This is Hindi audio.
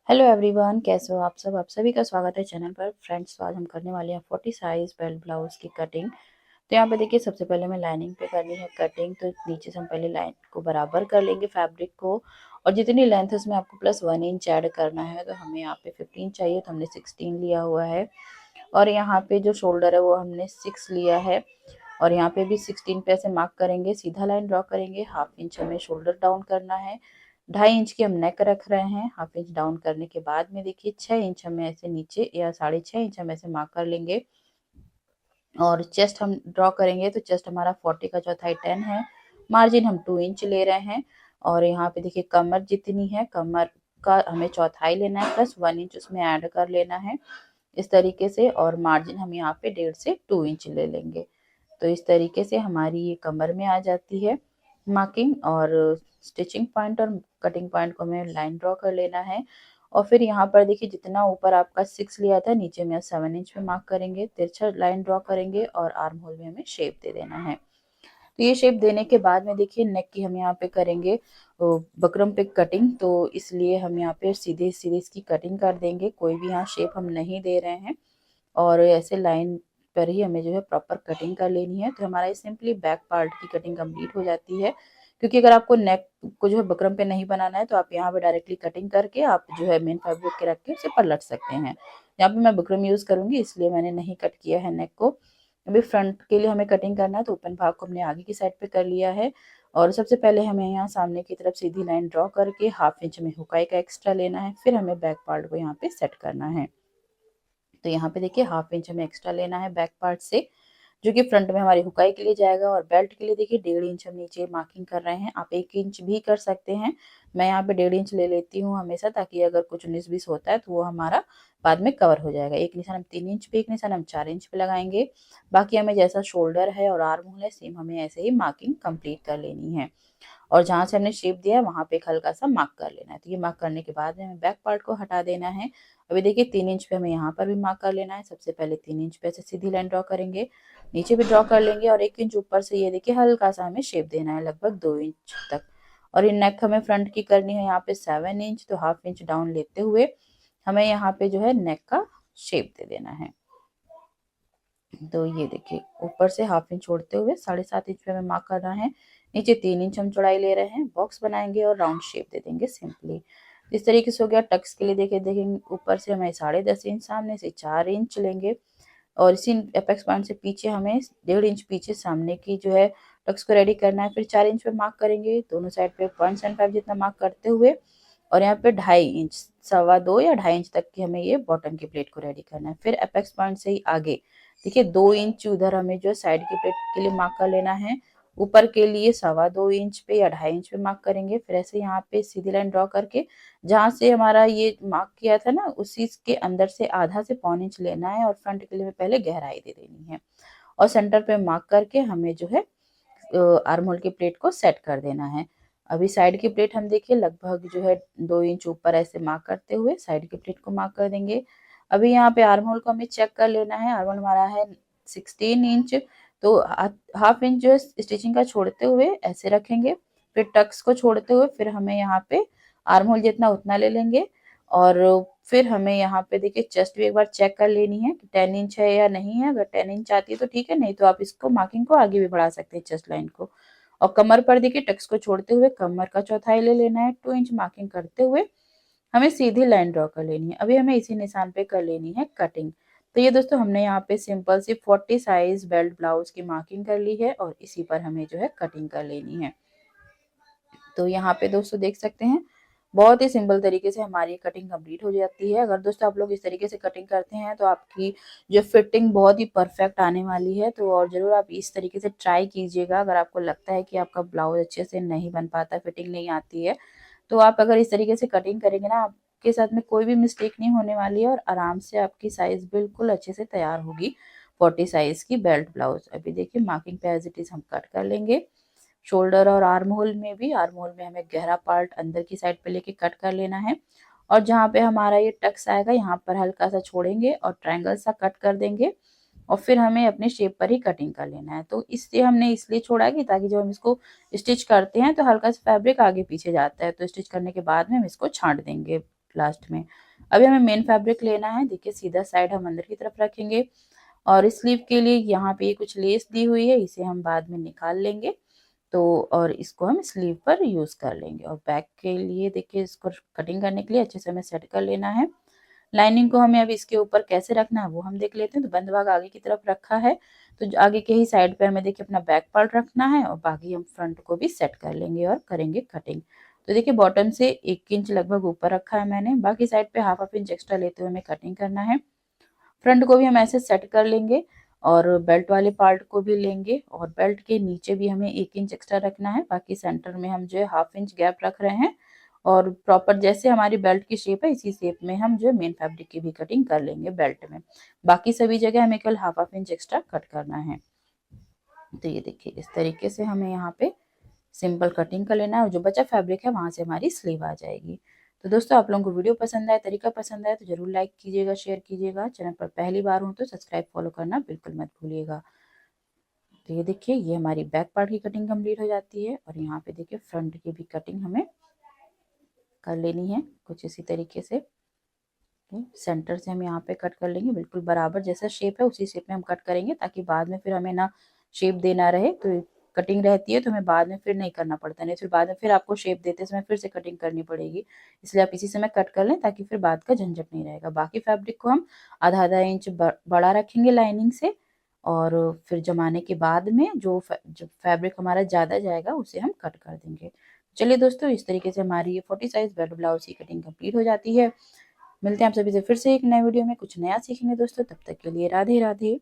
हेलो एवरीवन, कैसे हो आप सब। आप सभी का स्वागत है चैनल पर। फ्रेंड्स, आज हम करने वाले हैं 40 साइज बेल्ट ब्लाउज की कटिंग। तो यहाँ पे देखिए, सबसे पहले हमें लाइनिंग पे करनी है कटिंग। तो नीचे से हम पहले लाइन को बराबर कर लेंगे फैब्रिक को, और जितनी लेंथ है उसमें आपको प्लस 1 इंच ऐड करना है। तो हमें यहाँ पे 15 चाहिए, तो हमने 16 लिया हुआ है। और यहाँ पे जो शोल्डर है वो हमने 6 लिया है, और यहाँ पे भी 16 पे ऐसे मार्क करेंगे, सीधा लाइन ड्रॉ करेंगे। हाफ इंच हमें शोल्डर डाउन करना है, 2.5 इंच की हम नेक रख रहे हैं। हाफ इंच डाउन करने के बाद में देखिए 6 इंच हमें ऐसे नीचे, या 6.5 इंच हम ऐसे मार्क कर लेंगे। और चेस्ट हम ड्रॉ करेंगे, तो चेस्ट हमारा 40 का चौथाई 10 है। मार्जिन हम 2 इंच ले रहे हैं। और यहाँ पे देखिए कमर जितनी है, कमर का हमें चौथाई लेना है, प्लस 1 इंच उसमें ऐड कर लेना है इस तरीके से। और मार्जिन हम यहाँ पे 1.5 से 2 इंच ले लेंगे। तो इस तरीके से हमारी ये कमर में आ जाती है मार्किंग। और स्टिचिंग पॉइंट और कटिंग पॉइंट को हमें लाइन ड्रॉ कर लेना है। और फिर यहाँ पर देखिए, जितना ऊपर आपका 6 लिया था, नीचे में 7 इंच पे मार्क करेंगे, तिरछा लाइन ड्रॉ करेंगे, और आर्म होल में हमें शेप दे देना है। तो ये शेप देने के बाद में देखिए, नेक की हम यहाँ पे करेंगे बकरम पे कटिंग। तो इसलिए हम यहाँ पे सीधे सीधे इसकी कटिंग कर देंगे, कोई भी यहाँ शेप हम नहीं दे रहे हैं। और ऐसे लाइन पर ही हमें जो है प्रॉपर कटिंग कर लेनी है। तो हमारा ये सिंपली बैक पार्ट की कटिंग कंप्लीट हो जाती है। क्योंकि अगर आपको नेक को जो है बकरम पे नहीं बनाना है, तो आप यहाँ पे डायरेक्टली कटिंग करके आप जो है मेन फैब्रिक के रख के उसे पलट सकते हैं। यहाँ पे मैं बकरम यूज करूंगी, इसलिए मैंने नहीं कट किया है नेक को। अभी फ्रंट के लिए हमें कटिंग करना है, तो ओपन भाग को हमने आगे की साइड पे कर लिया है। और सबसे पहले हमें यहाँ सामने की तरफ सीधी लाइन ड्रॉ करके हाफ इंच में हुकाई का एक्स्ट्रा लेना है। फिर हमें बैक पार्ट को यहाँ पे सेट करना है। तो यहाँ पे देखिए, हाफ इंच हमें एक्स्ट्रा लेना है बैक पार्ट से, जो कि फ्रंट में हमारी हुकाई के लिए जाएगा। और बेल्ट के लिए देखिए 1.5 इंच हम नीचे मार्किंग कर रहे हैं। आप 1 इंच भी कर सकते हैं। मैं यहाँ पे 1.5 इंच ले लेती हूँ हमेशा, ताकि अगर कुछ 19-20 होता है तो वो हमारा बाद में कवर हो जाएगा। एक निशान हम 3 इंच पे, एक निशान हम 4 इंच पे लगाएंगे। बाकी हमें जैसा शोल्डर है और आर्म होल है, सेम हमें ऐसे ही मार्किंग कंप्लीट कर लेनी है। और जहाँ से हमने शेप दिया है वहां पे एक हल्का सा मार्क कर लेना है। तो ये मार्क करने के बाद में हमें बैक पार्ट को हटा देना है। अभी देखिए 3 इंच पे हमें यहाँ पर भी मार्क कर लेना है। सबसे पहले 3 इंच पे ऐसे सीधी लाइन ड्रॉ करेंगे, नीचे भी ड्रॉ कर लेंगे, और 1 इंच ऊपर से ये देखिए हल्का सा हमें शेप देना है, लगभग 2 इंच तक। और ये नेक हमें फ्रंट की करनी है यहाँ पे 7 इंच, तो हाफ इंच डाउन लेते हुए हमें यहाँ पे जो है नेक का शेप दे देना है। तो ये देखिए, ऊपर से हाफ इंच छोड़ते हुए 7.5 इंच पे हमें मार्क करना है। नीचे 3 इंच हम चौड़ाई ले रहे हैं। बॉक्स बनाएंगे और राउंड शेप दे देंगे सिंपली। इस तरीके से हो गया। टक्स के लिए देखिए देखेंगे, ऊपर से हमें 10.5 इंच, सामने से 4 इंच लेंगे। और इसी एपेक्स पॉइंट से पीछे हमें 1.5 इंच पीछे सामने की जो है टक्स को रेडी करना है। फिर 4 इंच पे मार्क करेंगे, दोनों साइड पे 0.75 जितना मार्क करते हुए। और यहाँ पे 2.5 इंच, 2.25 या 2.5 इंच तक की हमें ये बॉटम की प्लेट को रेडी करना है। फिर अपेक्स पॉइंट से ही आगे देखिए 2 इंच उधर हमें जो साइड की प्लेट के लिए मार्क कर लेना है। ऊपर के लिए 2.25 इंच पे या 2.5 इंच पे मार्क करेंगे। फिर ऐसे यहाँ पे सीधी लाइन ड्रॉ करके जहाँ से हमारा ये मार्क किया था ना, उसी के अंदर से आधा से 0.25 इंच लेना है, और फ्रंट के लिए पहले गहराई दे देनी है। और सेंटर पे मार्क करके हमें जो है आर्म होल की प्लेट को सेट कर देना है। अभी साइड की प्लेट हम देखिए लगभग जो है 2 इंच ऊपर ऐसे मार्क करते हुए साइड की प्लेट को मार्क कर देंगे। अभी यहाँ पे आर्म होल को हमें चेक कर लेना है। आर्म होल हमारा है 16 इंच, तो हाफ इंच जो है स्टिचिंग का छोड़ते हुए ऐसे रखेंगे। फिर टक्स को छोड़ते हुए फिर हमें यहाँ पे आर्म होल जितना उतना ले लेंगे। और फिर हमें यहाँ पे देखिए चेस्ट भी एक बार चेक कर लेनी है कि 10 इंच है या नहीं है। अगर 10 इंच आती है तो ठीक है, नहीं तो आप इसको मार्किंग को आगे भी बढ़ा सकते हैं, चेस्ट लाइन को। और कमर पर देखिए टक्स को छोड़ते हुए कमर का चौथाई ले लेना है। 2 इंच मार्किंग करते हुए हमें सीधी लाइन ड्रॉ कर लेनी है। अभी हमें इसी निशान पे कर लेनी है कटिंग। तो ये दोस्तों, हमने यहाँ पे सिंपल सी 40 साइज बेल्ट ब्लाउज की मार्किंग कर ली है, और इसी पर हमें जो है कटिंग कर लेनी है। तो यहाँ पे दोस्तों देख सकते हैं, बहुत ही सिंपल तरीके से हमारी कटिंग कंप्लीट हो जाती है। अगर दोस्तों आप लोग इस तरीके से कटिंग करते हैं तो आपकी जो फिटिंग बहुत ही परफेक्ट आने वाली है। तो और ज़रूर आप इस तरीके से ट्राई कीजिएगा। अगर आपको लगता है कि आपका ब्लाउज अच्छे से नहीं बन पाता, फिटिंग नहीं आती है, तो आप अगर इस तरीके से कटिंग करेंगे ना, आपके साथ में कोई भी मिस्टेक नहीं होने वाली है, और आराम से आपकी साइज बिल्कुल अच्छे से तैयार होगी 40 साइज की बेल्ट ब्लाउज। अभी देखिए मार्किंग पे एज इट इज हम कट कर लेंगे। शोल्डर और आर्म होल में भी, आर्म होल में हमें गहरा पार्ट अंदर की साइड पे लेके कट कर लेना है। और जहाँ पे हमारा ये टक्स आएगा, यहाँ पर हल्का सा छोड़ेंगे और ट्रायंगल सा कट कर देंगे। और फिर हमें अपने शेप पर ही कटिंग कर लेना है। तो इससे हमने इसलिए छोड़ा कि ताकि जब हम इसको स्टिच करते हैं तो हल्का सा फैब्रिक आगे पीछे जाता है, तो स्टिच करने के बाद में हम इसको छांट देंगे लास्ट में। अभी हमें मेन फैब्रिक लेना है। देखिए सीधा साइड हम अंदर की तरफ रखेंगे और स्लीव के लिए यहाँ पे कुछ लेस दी हुई है, इसे हम बाद में निकाल लेंगे। तो और इसको हम स्लीव पर यूज कर लेंगे। और बैक के लिए देखिए इसको कटिंग करने के लिए अच्छे से हमें सेट कर लेना है। लाइनिंग को हमें अब इसके ऊपर कैसे रखना है वो हम देख लेते हैं। तो बंद भाग आगे की तरफ रखा है, तो आगे के ही साइड पे हमें देखिए अपना बैक पार्ट रखना है और बाकी हम फ्रंट को भी सेट कर लेंगे और करेंगे कटिंग। तो देखिए बॉटम से 1 इंच लगभग ऊपर रखा है मैंने, बाकी साइड पे हाफ इंच एक्स्ट्रा लेते हुए हमें कटिंग करना है। फ्रंट को भी हम ऐसे सेट कर लेंगे और बेल्ट वाले पार्ट को भी लेंगे और बेल्ट के नीचे भी हमें 1 इंच एक्स्ट्रा रखना है। बाकी सेंटर में हम जो है हाफ इंच गैप रख रहे हैं और प्रॉपर जैसे हमारी बेल्ट की शेप है इसी शेप में हम जो है मेन फैब्रिक की भी कटिंग कर लेंगे बेल्ट में। बाकी सभी जगह हमें केवल हाफ इंच एक्स्ट्रा कट करना है। तो ये देखिए इस तरीके से हमें यहाँ पे सिंपल कटिंग कर लेना है और जो बचा फैब्रिक है वहां से हमारी स्लीव आ जाएगी। तो दोस्तों आप लोगों को वीडियो पसंद आए, तरीका पसंद आए तो जरूर लाइक कीजिएगा, शेयर कीजिएगा। चैनल पर पहली बार हो तो सब्सक्राइब फॉलो करना बिल्कुल मत भूलिएगा। तो ये देखिए ये हमारी बैक पार्ट की कटिंग कंप्लीट हो जाती है और यहाँ पे देखिए फ्रंट की भी कटिंग हमें कर लेनी है कुछ इसी तरीके से। सेंटर से हम यहाँ पे कट कर लेंगे, बिल्कुल बराबर जैसा शेप है उसी शेप में हम कट करेंगे ताकि बाद में फिर हमें ना शेप देना रहे। तो कटिंग रहती है तो हमें बाद में फिर नहीं करना पड़ता, नहीं फिर बाद में फिर आपको शेप देते समय फिर से कटिंग करनी पड़ेगी। इसलिए आप इसी समय कट कर लें ताकि फिर बाद का झंझट नहीं रहेगा। बाकी फैब्रिक को हम आधा आधा इंच बड़ा रखेंगे लाइनिंग से और फिर जमाने के बाद में जो फैब्रिक हमारा ज़्यादा जाएगा उसे हम कट कर देंगे। चलिए दोस्तों इस तरीके से हमारी ये 40 साइज बेल्ट ब्लाउज की कटिंग कंप्लीट हो जाती है। मिलते हैं आप सभी से फिर से एक नए वीडियो में, कुछ नया सीखेंगे दोस्तों। तब तक के लिए राधे राधे।